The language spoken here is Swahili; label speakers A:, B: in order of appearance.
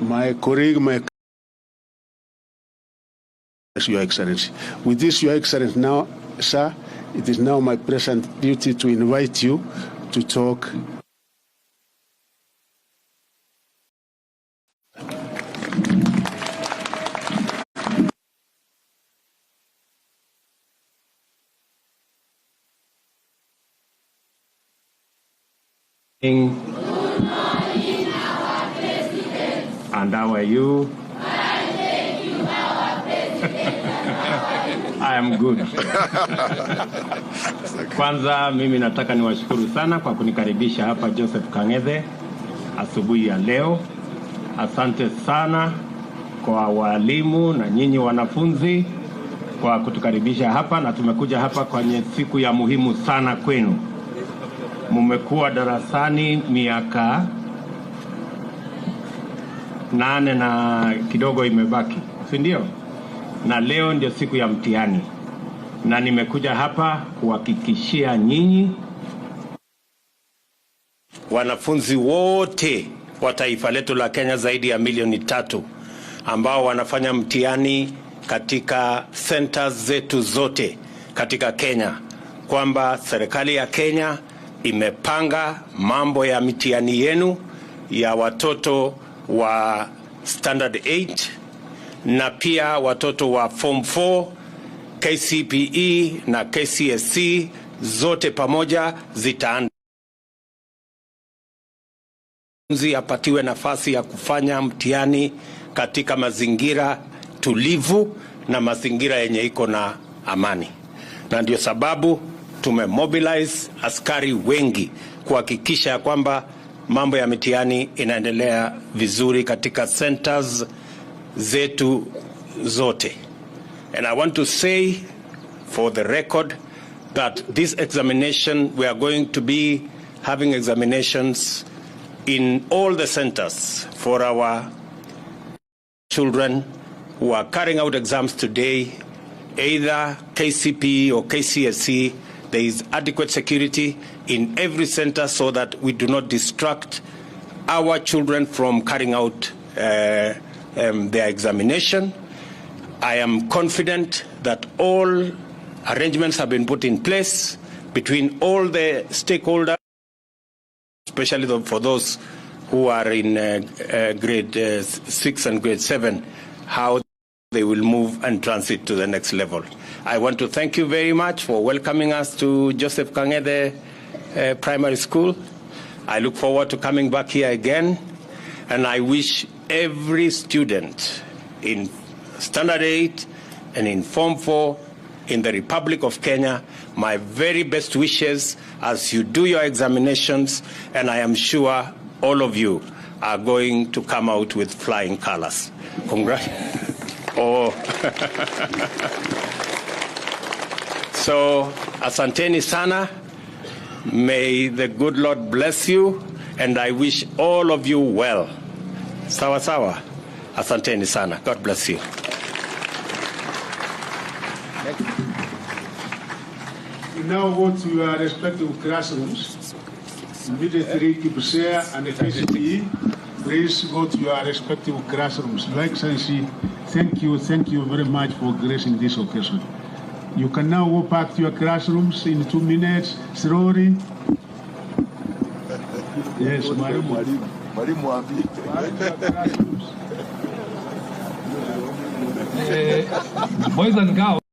A: my colleague, Your Excellency. With this, Your Excellency, now, sir, it is now my present duty to invite you to talk.
B: And how are you? I am good. Kwanza mimi nataka niwashukuru sana kwa kunikaribisha hapa Joseph Kang'ethe asubuhi ya leo. Asante sana kwa walimu na nyinyi wanafunzi kwa kutukaribisha hapa, na tumekuja hapa kwenye siku ya muhimu sana kwenu. Mmekuwa darasani miaka 8 na kidogo imebaki, si ndio? Na leo ndio siku ya mtihani, na nimekuja hapa kuhakikishia nyinyi wanafunzi wote wa taifa letu la Kenya zaidi ya milioni 3 ambao wanafanya mtihani katika centers zetu zote katika Kenya, kwamba serikali ya Kenya imepanga mambo ya mitihani yenu ya watoto wa standard 8 na pia watoto wa form 4, KCPE na KCSE zote pamoja zitaanza. Apatiwe nafasi ya kufanya mtihani katika mazingira tulivu na mazingira yenye iko na amani, na ndio sababu tumemobilize askari wengi kuhakikisha kwamba mambo ya mitihani inaendelea vizuri katika centers zetu zote. And I want to say for the record that this examination, we are going to be having examinations in all the centers for our children who are carrying out exams today, either KCPE or KCSE. There is adequate security in every center so that we do not distract our children from carrying out their examination. I am confident that all arrangements have been put in place between all the stakeholders, especially for those who are in grade 6 and grade 7, how they will move and transit to the next level. I want to thank you very much for welcoming us to Joseph Kang'ethe Primary School. I look forward to coming back here again, and I wish every student in Standard 8 and in Form 4 in the Republic of Kenya my very best wishes as you do your examinations, and I am sure all of you are going to come out with flying colors. Congrats. Oh. So, asanteni sana. May the good Lord bless you, and I wish all of you well. Sawa sawa. Asanteni sana. God bless you.
A: We now go to your respective classrooms. Immediately, Kibusea and the KCPE, please go to your respective classrooms. Your Excellency, thank you very much for gracing this occasion. You can now go back to your classrooms in 2 minutes, slowly. Yes, Mwalimu.
C: Boys and girls.